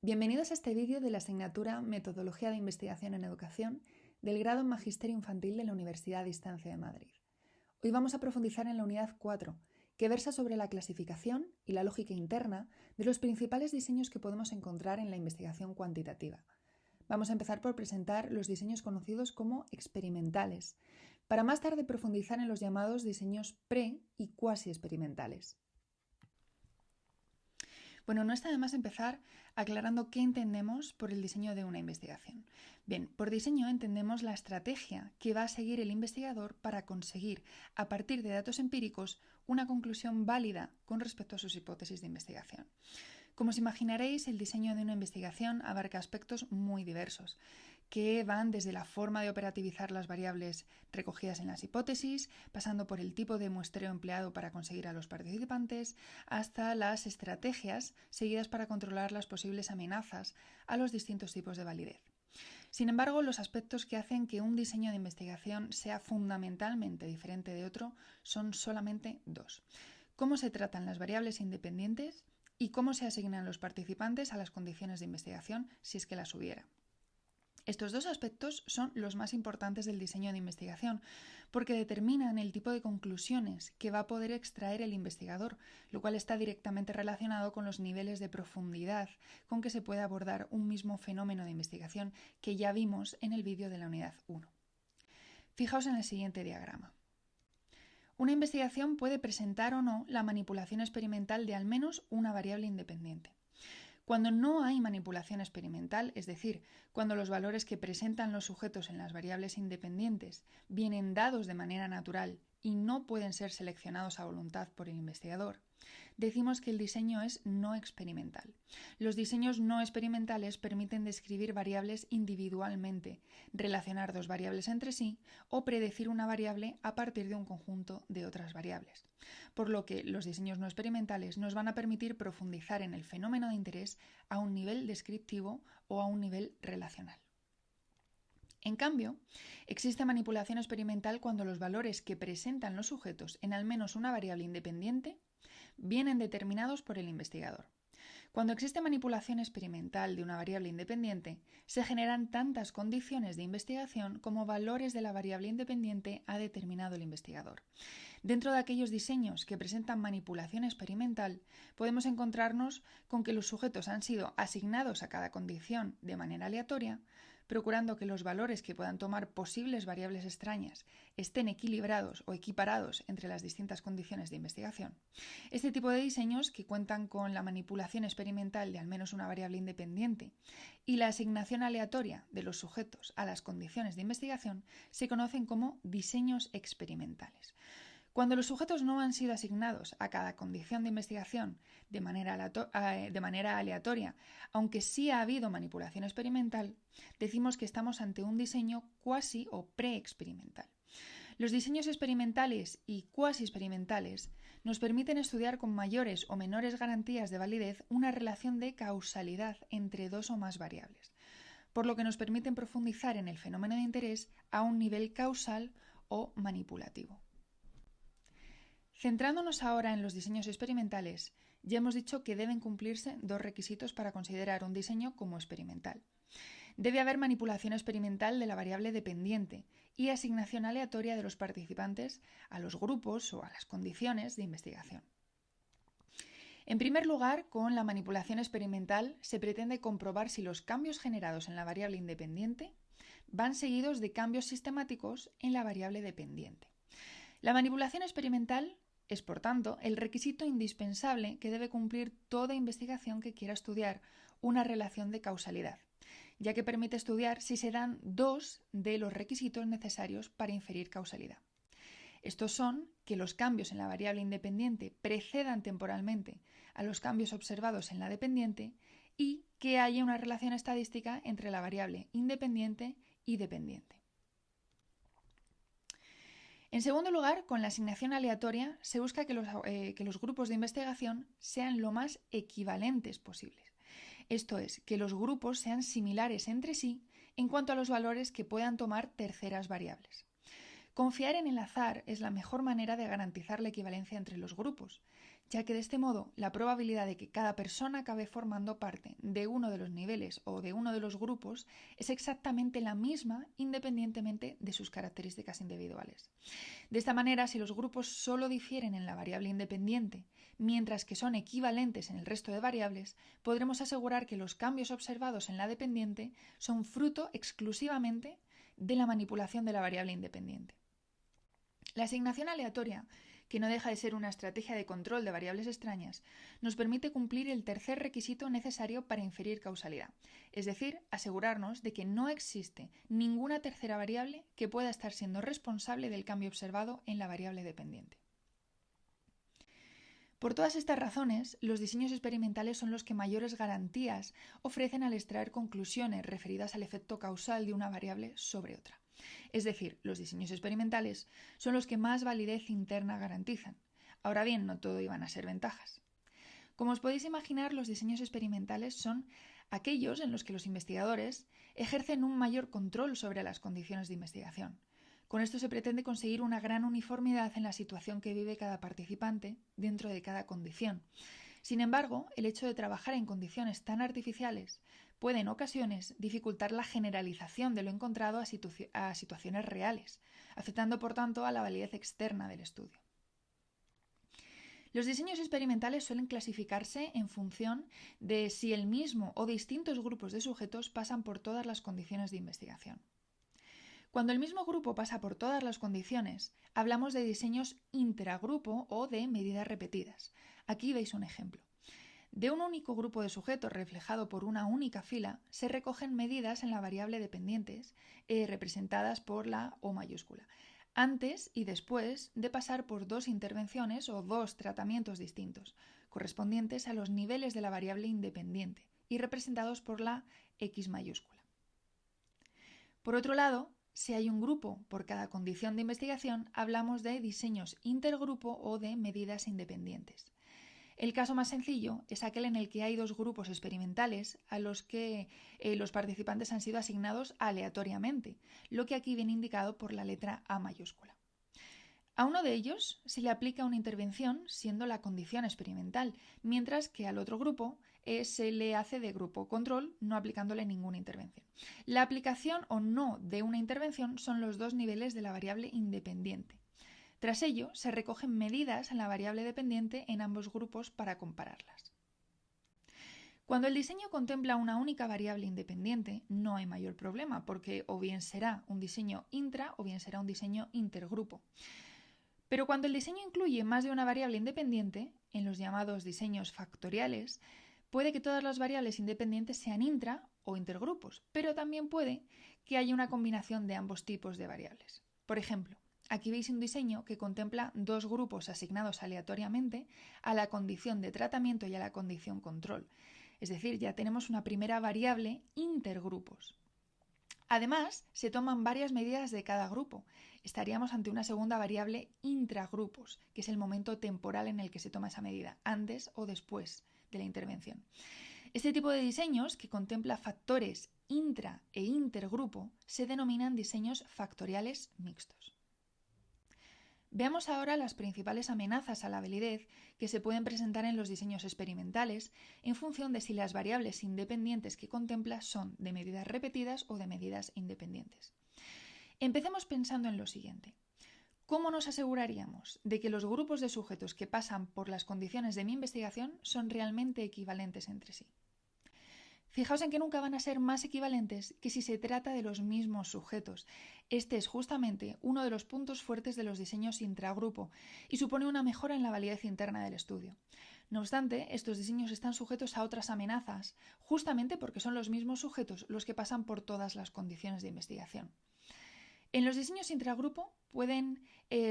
Bienvenidos a este vídeo de la asignatura Metodología de Investigación en Educación del grado en Magisterio Infantil de la Universidad a Distancia de Madrid. Hoy vamos a profundizar en la unidad 4, que versa sobre la clasificación y la lógica interna de los principales diseños que podemos encontrar en la investigación cuantitativa. Vamos a empezar por presentar los diseños conocidos como experimentales, para más tarde profundizar en los llamados diseños pre- y cuasi experimentales. Bueno, no está de más empezar aclarando qué entendemos por el diseño de una investigación. Bien, por diseño entendemos la estrategia que va a seguir el investigador para conseguir, a partir de datos empíricos, una conclusión válida con respecto a sus hipótesis de investigación. Como os imaginaréis, el diseño de una investigación abarca aspectos muy diversos, que van desde la forma de operativizar las variables recogidas en las hipótesis, pasando por el tipo de muestreo empleado para conseguir a los participantes, hasta las estrategias seguidas para controlar las posibles amenazas a los distintos tipos de validez. Sin embargo, los aspectos que hacen que un diseño de investigación sea fundamentalmente diferente de otro son solamente dos: cómo se tratan las variables independientes y cómo se asignan los participantes a las condiciones de investigación, si es que las hubiera. Estos dos aspectos son los más importantes del diseño de investigación, porque determinan el tipo de conclusiones que va a poder extraer el investigador, lo cual está directamente relacionado con los niveles de profundidad con que se puede abordar un mismo fenómeno de investigación que ya vimos en el vídeo de la unidad 1. Fijaos en el siguiente diagrama. Una investigación puede presentar o no la manipulación experimental de al menos una variable independiente. Cuando no hay manipulación experimental, es decir, cuando los valores que presentan los sujetos en las variables independientes vienen dados de manera natural y no pueden ser seleccionados a voluntad por el investigador, decimos que el diseño es no experimental. Los diseños no experimentales permiten describir variables individualmente, relacionar dos variables entre sí o predecir una variable a partir de un conjunto de otras variables. Por lo que los diseños no experimentales nos van a permitir profundizar en el fenómeno de interés a un nivel descriptivo o a un nivel relacional. En cambio, existe manipulación experimental cuando los valores que presentan los sujetos en al menos una variable independiente vienen determinados por el investigador. Cuando existe manipulación experimental de una variable independiente, se generan tantas condiciones de investigación como valores de la variable independiente ha determinado el investigador. Dentro de aquellos diseños que presentan manipulación experimental, podemos encontrarnos con que los sujetos han sido asignados a cada condición de manera aleatoria, procurando que los valores que puedan tomar posibles variables extrañas estén equilibrados o equiparados entre las distintas condiciones de investigación. Este tipo de diseños, que cuentan con la manipulación experimental de al menos una variable independiente y la asignación aleatoria de los sujetos a las condiciones de investigación, se conocen como diseños experimentales. Cuando los sujetos no han sido asignados a cada condición de investigación de manera aleatoria, aunque sí ha habido manipulación experimental, decimos que estamos ante un diseño cuasi o pre-experimental. Los diseños experimentales y cuasi experimentales nos permiten estudiar con mayores o menores garantías de validez una relación de causalidad entre dos o más variables, por lo que nos permiten profundizar en el fenómeno de interés a un nivel causal o manipulativo. Centrándonos ahora en los diseños experimentales, ya hemos dicho que deben cumplirse dos requisitos para considerar un diseño como experimental. Debe haber manipulación experimental de la variable dependiente y asignación aleatoria de los participantes a los grupos o a las condiciones de investigación. En primer lugar, con la manipulación experimental se pretende comprobar si los cambios generados en la variable independiente van seguidos de cambios sistemáticos en la variable dependiente. La manipulación experimental es, por tanto, el requisito indispensable que debe cumplir toda investigación que quiera estudiar una relación de causalidad, ya que permite estudiar si se dan dos de los requisitos necesarios para inferir causalidad. Estos son que los cambios en la variable independiente precedan temporalmente a los cambios observados en la dependiente y que haya una relación estadística entre la variable independiente y dependiente. En segundo lugar, con la asignación aleatoria se busca que los grupos de investigación sean lo más equivalentes posibles. Esto es, que los grupos sean similares entre sí en cuanto a los valores que puedan tomar terceras variables. Confiar en el azar es la mejor manera de garantizar la equivalencia entre los grupos, ya que de este modo la probabilidad de que cada persona acabe formando parte de uno de los niveles o de uno de los grupos es exactamente la misma independientemente de sus características individuales. De esta manera, si los grupos solo difieren en la variable independiente, mientras que son equivalentes en el resto de variables, podremos asegurar que los cambios observados en la dependiente son fruto exclusivamente de la manipulación de la variable independiente. La asignación aleatoria, que no deja de ser una estrategia de control de variables extrañas, nos permite cumplir el tercer requisito necesario para inferir causalidad, es decir, asegurarnos de que no existe ninguna tercera variable que pueda estar siendo responsable del cambio observado en la variable dependiente. Por todas estas razones, los diseños experimentales son los que mayores garantías ofrecen al extraer conclusiones referidas al efecto causal de una variable sobre otra. Es decir, los diseños experimentales son los que más validez interna garantizan. Ahora bien, no todo iban a ser ventajas. Como os podéis imaginar, los diseños experimentales son aquellos en los que los investigadores ejercen un mayor control sobre las condiciones de investigación. Con esto se pretende conseguir una gran uniformidad en la situación que vive cada participante dentro de cada condición. Sin embargo, el hecho de trabajar en condiciones tan artificiales puede en ocasiones dificultar la generalización de lo encontrado a situaciones reales, afectando por tanto a la validez externa del estudio. Los diseños experimentales suelen clasificarse en función de si el mismo o distintos grupos de sujetos pasan por todas las condiciones de investigación. Cuando el mismo grupo pasa por todas las condiciones, hablamos de diseños intragrupo o de medidas repetidas. Aquí veis un ejemplo. De un único grupo de sujetos reflejado por una única fila, se recogen medidas en la variable dependientes, representadas por la O mayúscula, antes y después de pasar por dos intervenciones o dos tratamientos distintos, correspondientes a los niveles de la variable independiente y representados por la X mayúscula. Por otro lado, si hay un grupo por cada condición de investigación, hablamos de diseños intergrupo o de medidas independientes. El caso más sencillo es aquel en el que hay dos grupos experimentales a los que los participantes han sido asignados aleatoriamente, lo que aquí viene indicado por la letra A mayúscula. A uno de ellos se le aplica una intervención siendo la condición experimental, mientras que al otro grupo se le hace de grupo control, no aplicándole ninguna intervención. La aplicación o no de una intervención son los dos niveles de la variable independiente. Tras ello, se recogen medidas en la variable dependiente en ambos grupos para compararlas. Cuando el diseño contempla una única variable independiente, no hay mayor problema, porque o bien será un diseño intra o bien será un diseño intergrupo. Pero cuando el diseño incluye más de una variable independiente, en los llamados diseños factoriales, puede que todas las variables independientes sean intra o intergrupos, pero también puede que haya una combinación de ambos tipos de variables. Por ejemplo, aquí veis un diseño que contempla dos grupos asignados aleatoriamente a la condición de tratamiento y a la condición control. Es decir, ya tenemos una primera variable intergrupos. Además, se toman varias medidas de cada grupo. Estaríamos ante una segunda variable intragrupos, que es el momento temporal en el que se toma esa medida, antes o después de la intervención. Este tipo de diseños, que contempla factores intra e intergrupo, se denominan diseños factoriales mixtos. Veamos ahora las principales amenazas a la validez que se pueden presentar en los diseños experimentales en función de si las variables independientes que contempla son de medidas repetidas o de medidas independientes. Empecemos pensando en lo siguiente. ¿Cómo nos aseguraríamos de que los grupos de sujetos que pasan por las condiciones de mi investigación son realmente equivalentes entre sí? Fijaos en que nunca van a ser más equivalentes que si se trata de los mismos sujetos. Este es justamente uno de los puntos fuertes de los diseños intragrupo y supone una mejora en la validez interna del estudio. No obstante, estos diseños están sujetos a otras amenazas, justamente porque son los mismos sujetos los que pasan por todas las condiciones de investigación. En los diseños intragrupo pueden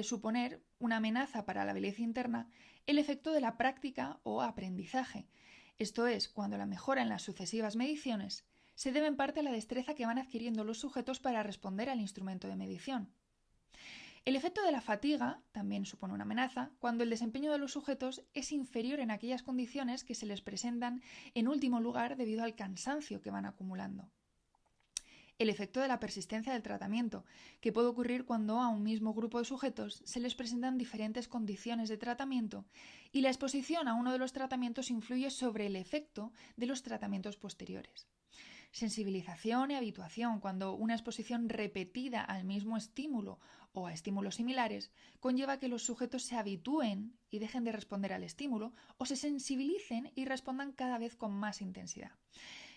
suponer una amenaza para la validez interna el efecto de la práctica o aprendizaje. Esto es, cuando la mejora en las sucesivas mediciones se debe en parte a la destreza que van adquiriendo los sujetos para responder al instrumento de medición. El efecto de la fatiga también supone una amenaza cuando el desempeño de los sujetos es inferior en aquellas condiciones que se les presentan en último lugar debido al cansancio que van acumulando. el efecto de la persistencia del tratamiento, que puede ocurrir cuando a un mismo grupo de sujetos se les presentan diferentes condiciones de tratamiento y la exposición a uno de los tratamientos influye sobre el efecto de los tratamientos posteriores. Sensibilización y habituación, cuando una exposición repetida al mismo estímulo o a estímulos similares conlleva que los sujetos se habitúen y dejen de responder al estímulo o se sensibilicen y respondan cada vez con más intensidad.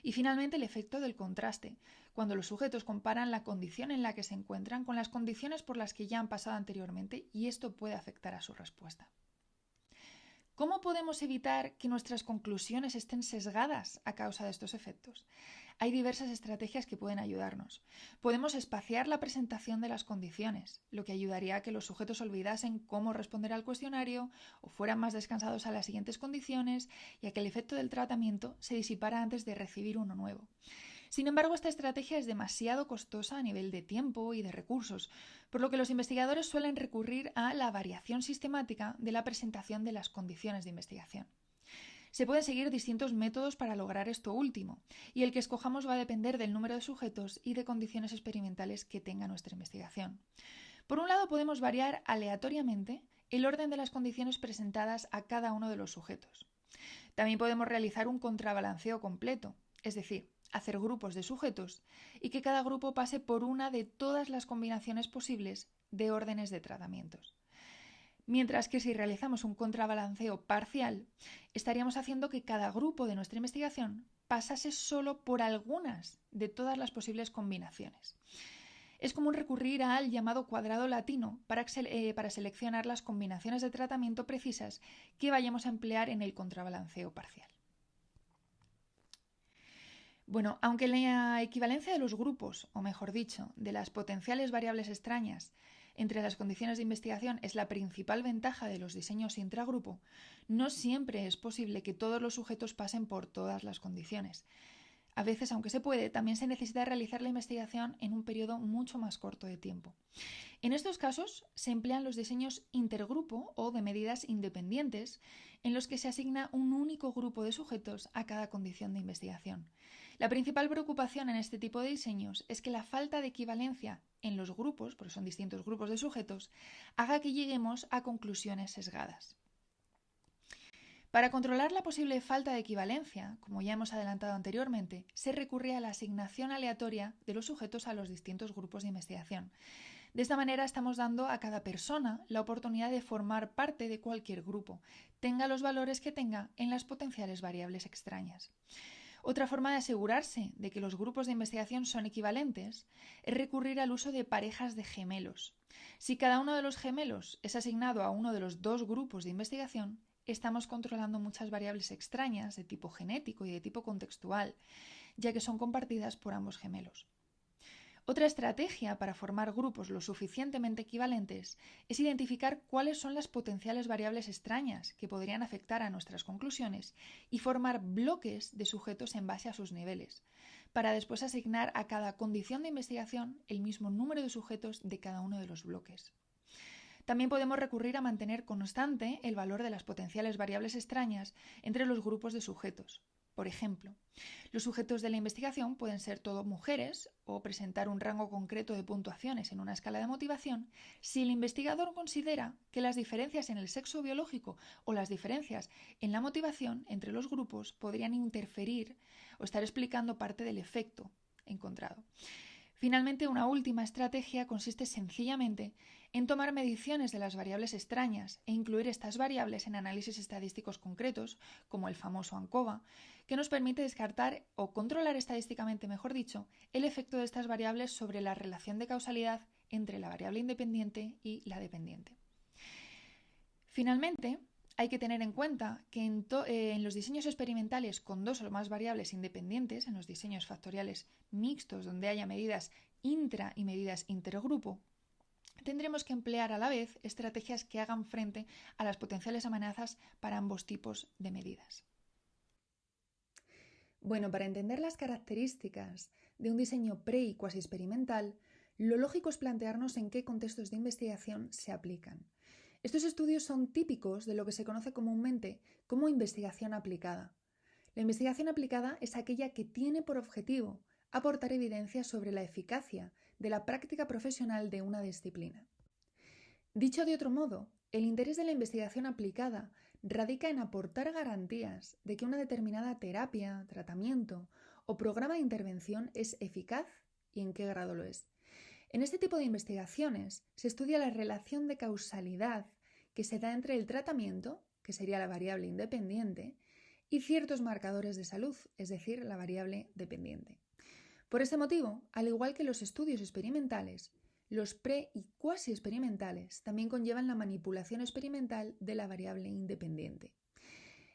Y finalmente el efecto del contraste, cuando los sujetos comparan la condición en la que se encuentran con las condiciones por las que ya han pasado anteriormente y esto puede afectar a su respuesta. ¿Cómo podemos evitar que nuestras conclusiones estén sesgadas a causa de estos efectos? Hay diversas estrategias que pueden ayudarnos. Podemos espaciar la presentación de las condiciones, lo que ayudaría a que los sujetos olvidasen cómo responder al cuestionario o fueran más descansados a las siguientes condiciones y a que el efecto del tratamiento se disipara antes de recibir uno nuevo. Sin embargo, esta estrategia es demasiado costosa a nivel de tiempo y de recursos, por lo que los investigadores suelen recurrir a la variación sistemática de la presentación de las condiciones de investigación. Se pueden seguir distintos métodos para lograr esto último, y el que escojamos va a depender del número de sujetos y de condiciones experimentales que tenga nuestra investigación. Por un lado, podemos variar aleatoriamente el orden de las condiciones presentadas a cada uno de los sujetos. También podemos realizar un contrabalanceo completo, es decir, hacer grupos de sujetos y que cada grupo pase por una de todas las combinaciones posibles de órdenes de tratamientos. Mientras que si realizamos un contrabalanceo parcial, estaríamos haciendo que cada grupo de nuestra investigación pasase solo por algunas de todas las posibles combinaciones. Es común recurrir al llamado cuadrado latino para seleccionar las combinaciones de tratamiento precisas que vayamos a emplear en el contrabalanceo parcial. Bueno, aunque la equivalencia de los grupos, o mejor dicho, de las potenciales variables extrañas entre las condiciones de investigación es la principal ventaja de los diseños intragrupo, no siempre es posible que todos los sujetos pasen por todas las condiciones. A veces, aunque se puede, también se necesita realizar la investigación en un periodo mucho más corto de tiempo. En estos casos se emplean los diseños intergrupo o de medidas independientes en los que se asigna un único grupo de sujetos a cada condición de investigación. La principal preocupación en este tipo de diseños es que la falta de equivalencia en los grupos, porque son distintos grupos de sujetos, haga que lleguemos a conclusiones sesgadas. Para controlar la posible falta de equivalencia, como ya hemos adelantado anteriormente, se recurre a la asignación aleatoria de los sujetos a los distintos grupos de investigación. De esta manera estamos dando a cada persona la oportunidad de formar parte de cualquier grupo, tenga los valores que tenga en las potenciales variables extrañas. Otra forma de asegurarse de que los grupos de investigación son equivalentes es recurrir al uso de parejas de gemelos. Si cada uno de los gemelos es asignado a uno de los dos grupos de investigación, estamos controlando muchas variables extrañas de tipo genético y de tipo contextual, ya que son compartidas por ambos gemelos. Otra estrategia para formar grupos lo suficientemente equivalentes es identificar cuáles son las potenciales variables extrañas que podrían afectar a nuestras conclusiones y formar bloques de sujetos en base a sus niveles, para después asignar a cada condición de investigación el mismo número de sujetos de cada uno de los bloques. También podemos recurrir a mantener constante el valor de las potenciales variables extrañas entre los grupos de sujetos. Por ejemplo, los sujetos de la investigación pueden ser todo mujeres o presentar un rango concreto de puntuaciones en una escala de motivación si el investigador considera que las diferencias en el sexo biológico o las diferencias en la motivación entre los grupos podrían interferir o estar explicando parte del efecto encontrado. Finalmente, una última estrategia consiste sencillamente en tomar mediciones de las variables extrañas e incluir estas variables en análisis estadísticos concretos, como el famoso ANCOVA, que nos permite descartar o controlar estadísticamente, mejor dicho, el efecto de estas variables sobre la relación de causalidad entre la variable independiente y la dependiente. Finalmente, hay que tener en cuenta que en los diseños experimentales con dos o más variables independientes, en los diseños factoriales mixtos donde haya medidas intra y medidas intergrupo, tendremos que emplear a la vez estrategias que hagan frente a las potenciales amenazas para ambos tipos de medidas. Bueno, para entender las características de un diseño pre y cuasi experimental, lo lógico es plantearnos en qué contextos de investigación se aplican. Estos estudios son típicos de lo que se conoce comúnmente como investigación aplicada. La investigación aplicada es aquella que tiene por objetivo aportar evidencia sobre la eficacia de la práctica profesional de una disciplina. Dicho de otro modo, el interés de la investigación aplicada radica en aportar garantías de que una determinada terapia, tratamiento o programa de intervención es eficaz y en qué grado lo es. En este tipo de investigaciones se estudia la relación de causalidad que se da entre el tratamiento, que sería la variable independiente, y ciertos marcadores de salud, es decir, la variable dependiente. Por este motivo, al igual que los estudios experimentales, los pre- y cuasi experimentales también conllevan la manipulación experimental de la variable independiente.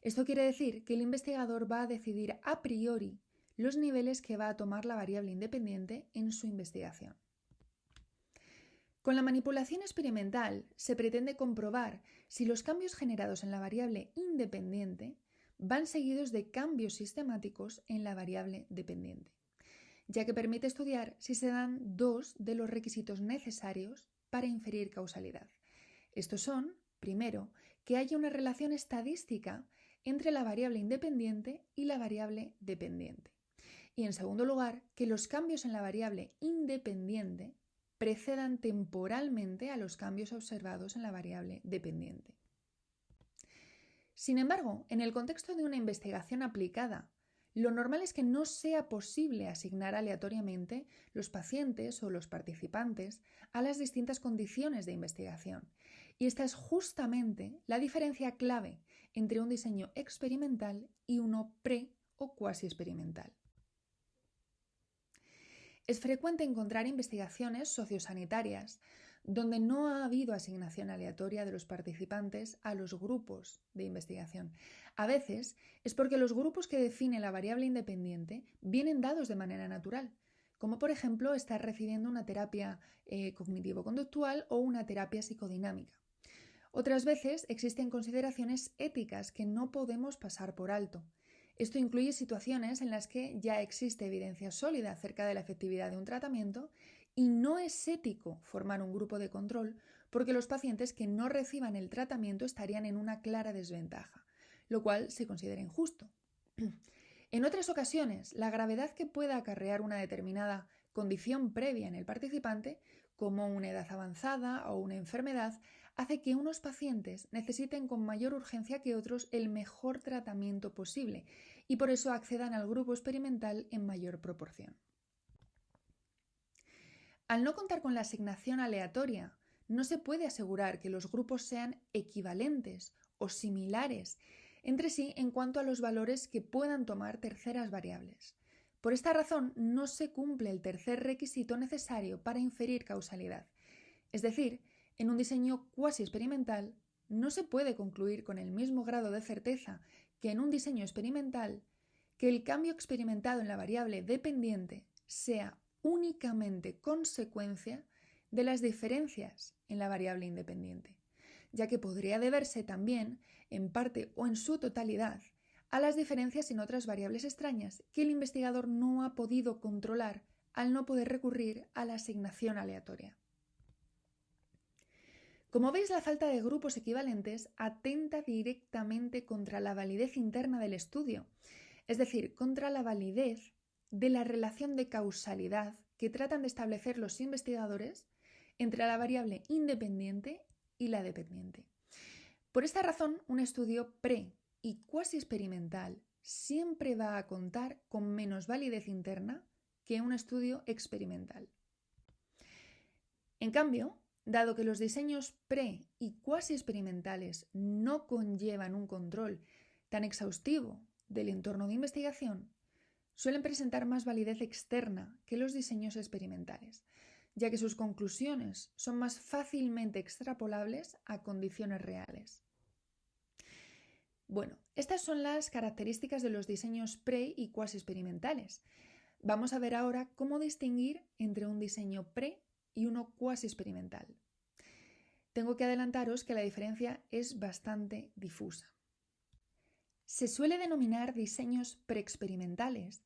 Esto quiere decir que el investigador va a decidir a priori los niveles que va a tomar la variable independiente en su investigación. Con la manipulación experimental se pretende comprobar si los cambios generados en la variable independiente van seguidos de cambios sistemáticos en la variable dependiente, ya que permite estudiar si se dan dos de los requisitos necesarios para inferir causalidad. Estos son, primero, que haya una relación estadística entre la variable independiente y la variable dependiente. Y en segundo lugar, que los cambios en la variable independiente precedan temporalmente a los cambios observados en la variable dependiente. Sin embargo, en el contexto de una investigación aplicada, lo normal es que no sea posible asignar aleatoriamente los pacientes o los participantes a las distintas condiciones de investigación. Y esta es justamente la diferencia clave entre un diseño experimental y uno pre- o cuasi experimental. Es frecuente encontrar investigaciones sociosanitarias donde no ha habido asignación aleatoria de los participantes a los grupos de investigación. A veces es porque los grupos que definen la variable independiente vienen dados de manera natural, como por ejemplo estar recibiendo una terapia cognitivo-conductual o una terapia psicodinámica. Otras veces existen consideraciones éticas que no podemos pasar por alto. Esto incluye situaciones en las que ya existe evidencia sólida acerca de la efectividad de un tratamiento y no es ético formar un grupo de control porque los pacientes que no reciban el tratamiento estarían en una clara desventaja, lo cual se considera injusto. En otras ocasiones, la gravedad que pueda acarrear una determinada condición previa en el participante, como una edad avanzada o una enfermedad, hace que unos pacientes necesiten con mayor urgencia que otros el mejor tratamiento posible y por eso accedan al grupo experimental en mayor proporción. Al no contar con la asignación aleatoria, no se puede asegurar que los grupos sean equivalentes o similares entre sí en cuanto a los valores que puedan tomar terceras variables. Por esta razón, no se cumple el tercer requisito necesario para inferir causalidad. Es decir, en un diseño cuasi experimental, no se puede concluir con el mismo grado de certeza que en un diseño experimental que el cambio experimentado en la variable dependiente sea únicamente consecuencia de las diferencias en la variable independiente, ya que podría deberse también, en parte o en su totalidad, a las diferencias en otras variables extrañas que el investigador no ha podido controlar al no poder recurrir a la asignación aleatoria. Como veis, la falta de grupos equivalentes atenta directamente contra la validez interna del estudio, es decir, contra la validez de la relación de causalidad que tratan de establecer los investigadores entre la variable independiente y la dependiente. Por esta razón, un estudio pre- y cuasi experimental siempre va a contar con menos validez interna que un estudio experimental. En cambio, dado que los diseños pre- y cuasi experimentales no conllevan un control tan exhaustivo del entorno de investigación, suelen presentar más validez externa que los diseños experimentales, ya que sus conclusiones son más fácilmente extrapolables a condiciones reales. Bueno, estas son las características de los diseños pre- y cuasi experimentales. Vamos a ver ahora cómo distinguir entre un diseño pre- y uno cuasi experimental. Tengo que adelantaros que la diferencia es bastante difusa. Se suele denominar diseños preexperimentales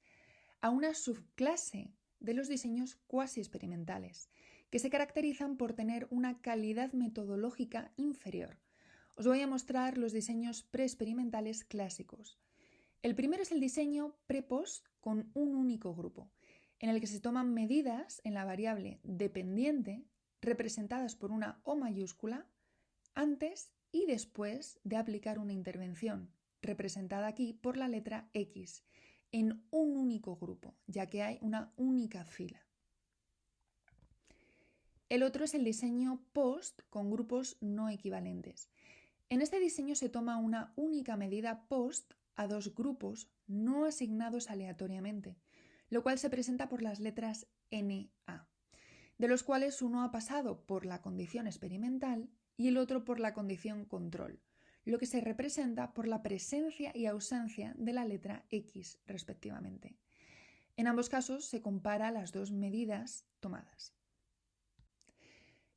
a una subclase de los diseños cuasi experimentales, que se caracterizan por tener una calidad metodológica inferior. Os voy a mostrar los diseños preexperimentales clásicos. El primero es el diseño pre-post con un único grupo. en el que se toman medidas en la variable dependiente representadas por una O mayúscula antes y después de aplicar una intervención, representada aquí por la letra X, en un único grupo, ya que hay una única fila. El otro es el diseño POST con grupos no equivalentes. En este diseño se toma una única medida POST a dos grupos no asignados aleatoriamente, lo cual se presenta por las letras NA, de los cuales uno ha pasado por la condición experimental y el otro por la condición control, lo que se representa por la presencia y ausencia de la letra X, respectivamente. En ambos casos se compara las dos medidas tomadas.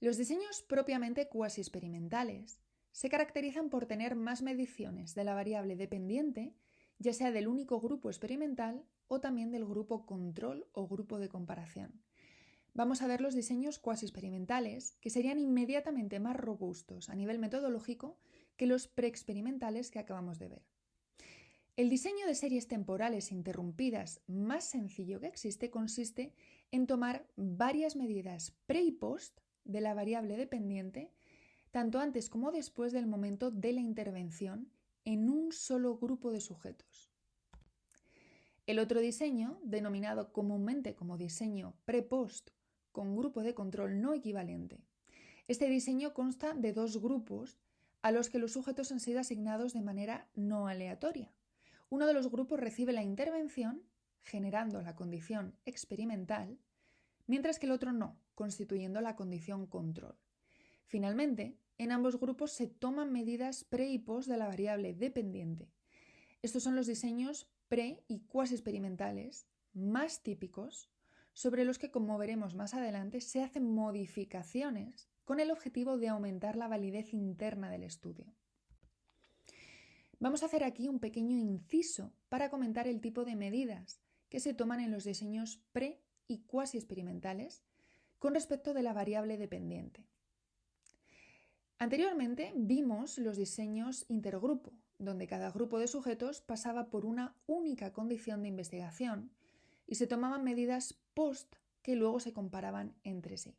Los diseños propiamente cuasi experimentales se caracterizan por tener más mediciones de la variable dependiente, ya sea del único grupo experimental o también del grupo control o grupo de comparación. Vamos a ver los diseños cuasi experimentales, que serían inmediatamente más robustos a nivel metodológico que los preexperimentales que acabamos de ver. El diseño de series temporales interrumpidas más sencillo que existe consiste en tomar varias medidas pre y post de la variable dependiente, tanto antes como después del momento de la intervención, en un solo grupo de sujetos. El otro diseño, denominado comúnmente como diseño pre-post con grupo de control no equivalente. Este diseño consta de dos grupos a los que los sujetos han sido asignados de manera no aleatoria. Uno de los grupos recibe la intervención, generando la condición experimental, mientras que el otro no, constituyendo la condición control. Finalmente, en ambos grupos se toman medidas pre y post de la variable dependiente. Estos son los diseños pre y cuasi experimentales más típicos, sobre los que, como veremos más adelante, se hacen modificaciones con el objetivo de aumentar la validez interna del estudio. Vamos a hacer aquí un pequeño inciso para comentar el tipo de medidas que se toman en los diseños pre y cuasi experimentales con respecto de la variable dependiente. Anteriormente vimos los diseños intergrupo, donde cada grupo de sujetos pasaba por una única condición de investigación y se tomaban medidas post que luego se comparaban entre sí.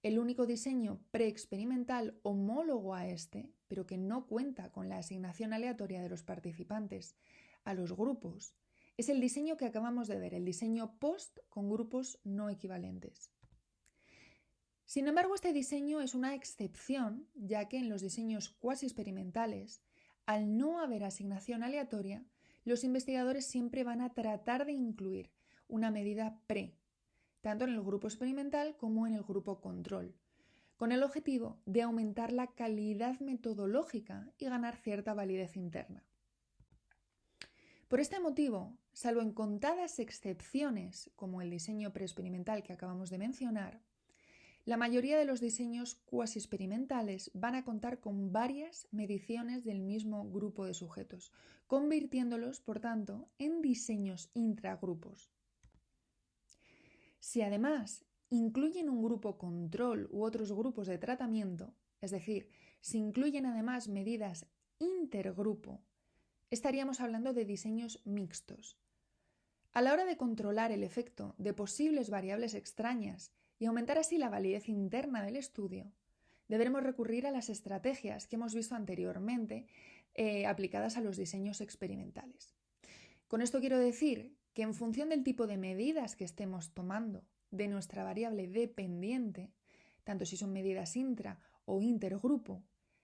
El único diseño preexperimental homólogo a este, pero que no cuenta con la asignación aleatoria de los participantes a los grupos, es el diseño que acabamos de ver, el diseño POST con grupos no equivalentes. Sin embargo, este diseño es una excepción, ya que en los diseños cuasi experimentales, al no haber asignación aleatoria, los investigadores siempre van a tratar de incluir una medida pre, tanto en el grupo experimental como en el grupo control, con el objetivo de aumentar la calidad metodológica y ganar cierta validez interna. Por este motivo, salvo en contadas excepciones, como el diseño preexperimental que acabamos de mencionar, la mayoría de los diseños cuasi experimentales van a contar con varias mediciones del mismo grupo de sujetos, convirtiéndolos, por tanto, en diseños intragrupos. Si además incluyen un grupo control u otros grupos de tratamiento, es decir, si incluyen además medidas intergrupo, estaríamos hablando de diseños mixtos. A la hora de controlar el efecto de posibles variables extrañas y aumentar así la validez interna del estudio, deberemos recurrir a las estrategias que hemos visto anteriormente aplicadas a los diseños experimentales. Con esto quiero decir que en función del tipo de medidas que estemos tomando de nuestra variable dependiente, tanto si son medidas intra o intergrupo,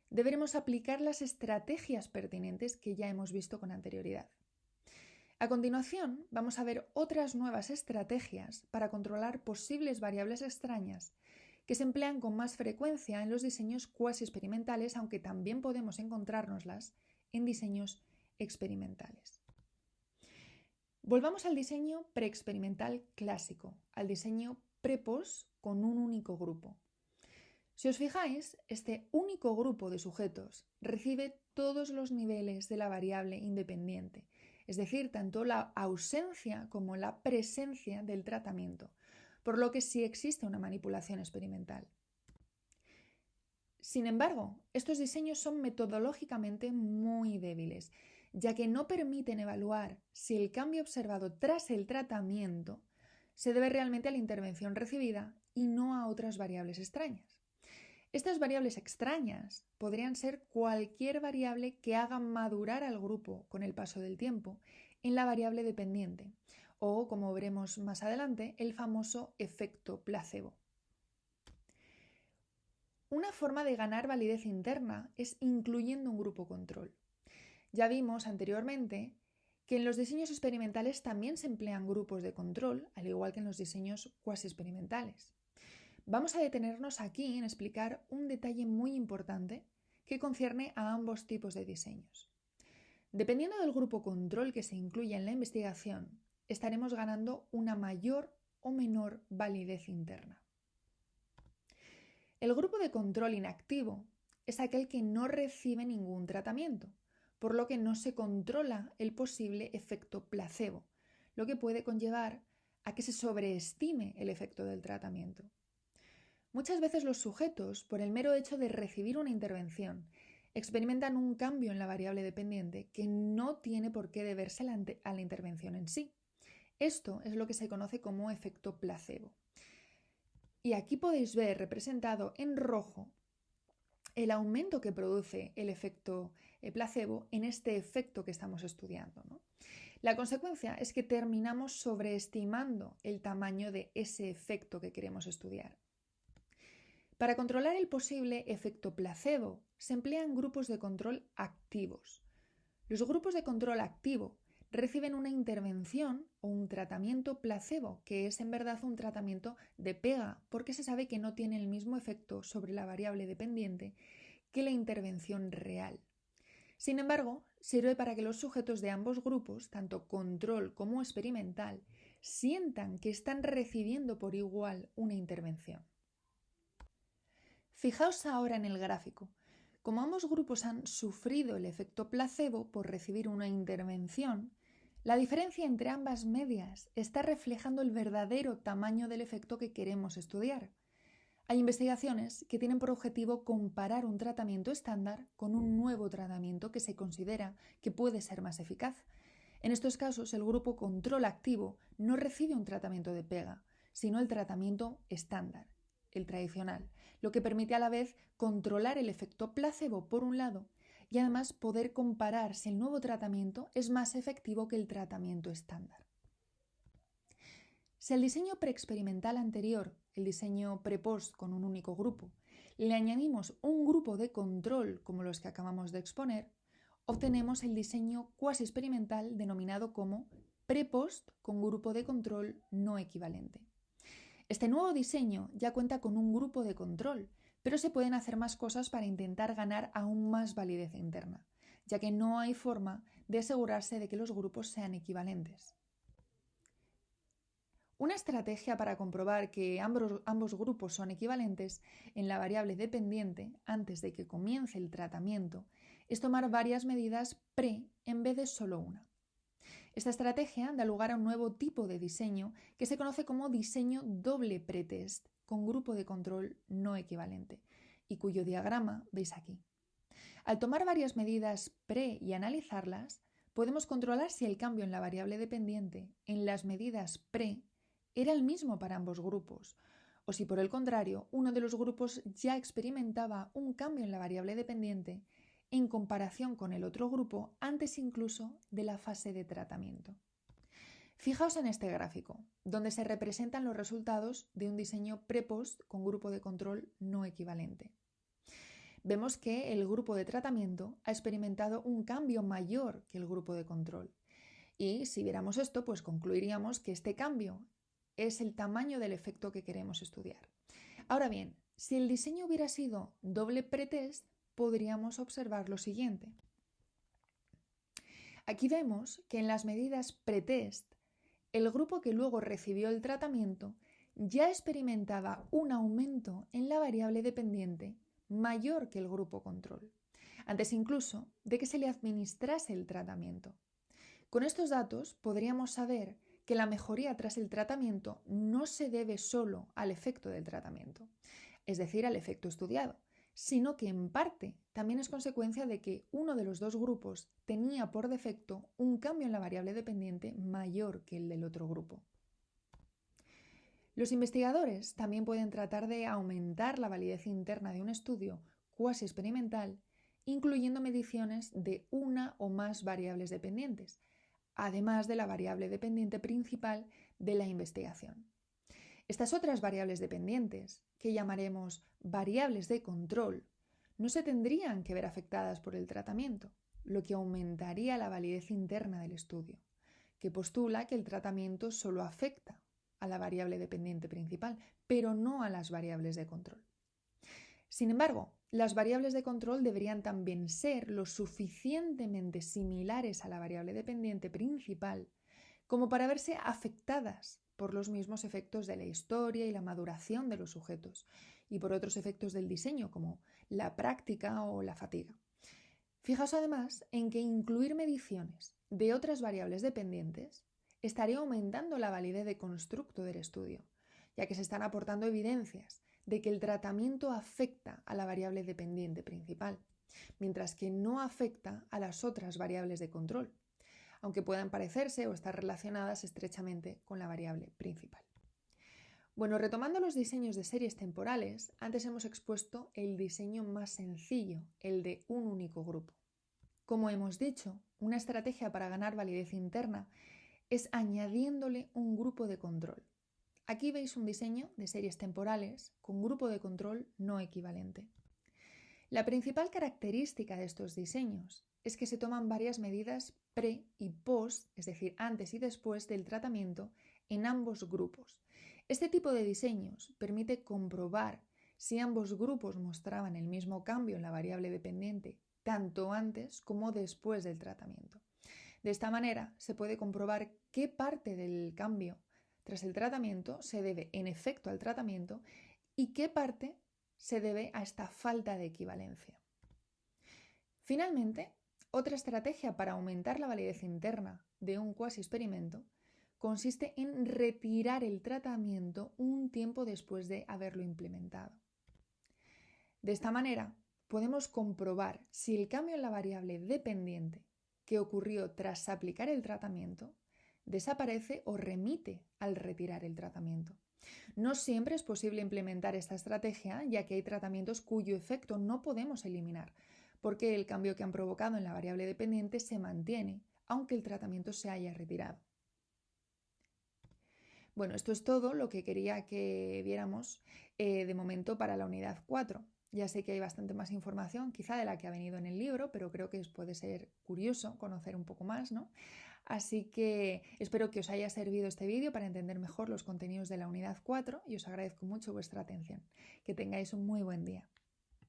deberemos aplicar las estrategias pertinentes que ya hemos visto con anterioridad. A continuación, vamos a ver otras nuevas estrategias para controlar posibles variables extrañas que se emplean con más frecuencia en los diseños cuasi experimentales, aunque también podemos encontrárnoslas en diseños experimentales. Volvamos al diseño preexperimental clásico, al diseño pre-post con un único grupo. Si os fijáis, este único grupo de sujetos recibe todos los niveles de la variable independiente, es decir, tanto la ausencia como la presencia del tratamiento, por lo que sí existe una manipulación experimental. Sin embargo, estos diseños son metodológicamente muy débiles, ya que no permiten evaluar si el cambio observado tras el tratamiento se debe realmente a la intervención recibida y no a otras variables extrañas. Estas variables extrañas podrían ser cualquier variable que haga madurar al grupo con el paso del tiempo en la variable dependiente, o, como veremos más adelante, el famoso efecto placebo. Una forma de ganar validez interna es incluyendo un grupo control. Ya vimos anteriormente que en los diseños experimentales también se emplean grupos de control, al igual que en los diseños cuasi experimentales. Vamos a detenernos aquí en explicar un detalle muy importante que concierne a ambos tipos de diseños. Dependiendo del grupo control que se incluya en la investigación, estaremos ganando una mayor o menor validez interna. El grupo de control inactivo es aquel que no recibe ningún tratamiento, por lo que no se controla el posible efecto placebo, lo que puede conllevar a que se sobreestime el efecto del tratamiento. Muchas veces los sujetos, por el mero hecho de recibir una intervención, experimentan un cambio en la variable dependiente que no tiene por qué deberse a la intervención en sí. Esto es lo que se conoce como efecto placebo. Y aquí podéis ver representado en rojo el aumento que produce el efecto placebo en este efecto que estamos estudiando, ¿no? La consecuencia es que terminamos sobreestimando el tamaño de ese efecto que queremos estudiar. Para controlar el posible efecto placebo, se emplean grupos de control activos. Los grupos de control activo reciben una intervención o un tratamiento placebo, que es en verdad un tratamiento de pega, porque se sabe que no tiene el mismo efecto sobre la variable dependiente que la intervención real. Sin embargo, sirve para que los sujetos de ambos grupos, tanto control como experimental, sientan que están recibiendo por igual una intervención. Fijaos ahora en el gráfico. Como ambos grupos han sufrido el efecto placebo por recibir una intervención, la diferencia entre ambas medias está reflejando el verdadero tamaño del efecto que queremos estudiar. Hay investigaciones que tienen por objetivo comparar un tratamiento estándar con un nuevo tratamiento que se considera que puede ser más eficaz. En estos casos, el grupo control activo no recibe un tratamiento de pega, sino el tratamiento estándar, el tradicional, lo que permite a la vez controlar el efecto placebo por un lado y además poder comparar si el nuevo tratamiento es más efectivo que el tratamiento estándar. Si al diseño preexperimental anterior, el diseño pre-post con un único grupo, le añadimos un grupo de control como los que acabamos de exponer, obtenemos el diseño cuasi experimental denominado como pre-post con grupo de control no equivalente. Este nuevo diseño ya cuenta con un grupo de control, pero se pueden hacer más cosas para intentar ganar aún más validez interna, ya que no hay forma de asegurarse de que los grupos sean equivalentes. Una estrategia para comprobar que ambos grupos son equivalentes en la variable dependiente antes de que comience el tratamiento es tomar varias medidas pre en vez de solo una. Esta estrategia da lugar a un nuevo tipo de diseño que se conoce como diseño doble pretest con grupo de control no equivalente y cuyo diagrama veis aquí. Al tomar varias medidas pre y analizarlas, podemos controlar si el cambio en la variable dependiente en las medidas pre era el mismo para ambos grupos, o si por el contrario uno de los grupos ya experimentaba un cambio en la variable dependiente en comparación con el otro grupo antes incluso de la fase de tratamiento. Fijaos en este gráfico, donde se representan los resultados de un diseño pre-post con grupo de control no equivalente. Vemos que el grupo de tratamiento ha experimentado un cambio mayor que el grupo de control. Y si viéramos esto, pues concluiríamos que este cambio es el tamaño del efecto que queremos estudiar. Ahora bien, si el diseño hubiera sido doble pretest, podríamos observar lo siguiente. Aquí vemos que en las medidas pretest, el grupo que luego recibió el tratamiento ya experimentaba un aumento en la variable dependiente mayor que el grupo control, antes incluso de que se le administrase el tratamiento. Con estos datos podríamos saber que la mejoría tras el tratamiento no se debe solo al efecto del tratamiento, es decir, al efecto estudiado, sino que en parte también es consecuencia de que uno de los dos grupos tenía por defecto un cambio en la variable dependiente mayor que el del otro grupo. Los investigadores también pueden tratar de aumentar la validez interna de un estudio cuasi experimental, incluyendo mediciones de una o más variables dependientes, además de la variable dependiente principal de la investigación. Estas otras variables dependientes, que llamaremos variables de control, no se tendrían que ver afectadas por el tratamiento, lo que aumentaría la validez interna del estudio, que postula que el tratamiento solo afecta a la variable dependiente principal, pero no a las variables de control. Sin embargo, las variables de control deberían también ser lo suficientemente similares a la variable dependiente principal como para verse afectadas por los mismos efectos de la historia y la maduración de los sujetos y por otros efectos del diseño como la práctica o la fatiga. Fijaos además en que incluir mediciones de otras variables dependientes estaría aumentando la validez de constructo del estudio, ya que se están aportando evidencias de que el tratamiento afecta a la variable dependiente principal, mientras que no afecta a las otras variables de control, aunque puedan parecerse o estar relacionadas estrechamente con la variable principal. Bueno, retomando los diseños de series temporales, antes hemos expuesto el diseño más sencillo, el de un único grupo. Como hemos dicho, una estrategia para ganar validez interna es añadiéndole un grupo de control. Aquí veis un diseño de series temporales con grupo de control no equivalente. La principal característica de estos diseños es que se toman varias medidas pre y post, es decir, antes y después del tratamiento, en ambos grupos. Este tipo de diseños permite comprobar si ambos grupos mostraban el mismo cambio en la variable dependiente tanto antes como después del tratamiento. De esta manera se puede comprobar qué parte del cambio tras el tratamiento se debe en efecto al tratamiento y qué parte se debe a esta falta de equivalencia. Finalmente, otra estrategia para aumentar la validez interna de un cuasi experimento consiste en retirar el tratamiento un tiempo después de haberlo implementado. De esta manera, podemos comprobar si el cambio en la variable dependiente que ocurrió tras aplicar el tratamiento desaparece o remite al retirar el tratamiento. No siempre es posible implementar esta estrategia, ya que hay tratamientos cuyo efecto no podemos eliminar, porque el cambio que han provocado en la variable dependiente se mantiene, aunque el tratamiento se haya retirado. Bueno, esto es todo lo que quería que viéramos de momento para la unidad 4. Ya sé que hay bastante más información, quizá de la que ha venido en el libro, pero creo que puede ser curioso conocer un poco más, ¿no? Así que espero que os haya servido este vídeo para entender mejor los contenidos de la unidad 4 y os agradezco mucho vuestra atención. Que tengáis un muy buen día.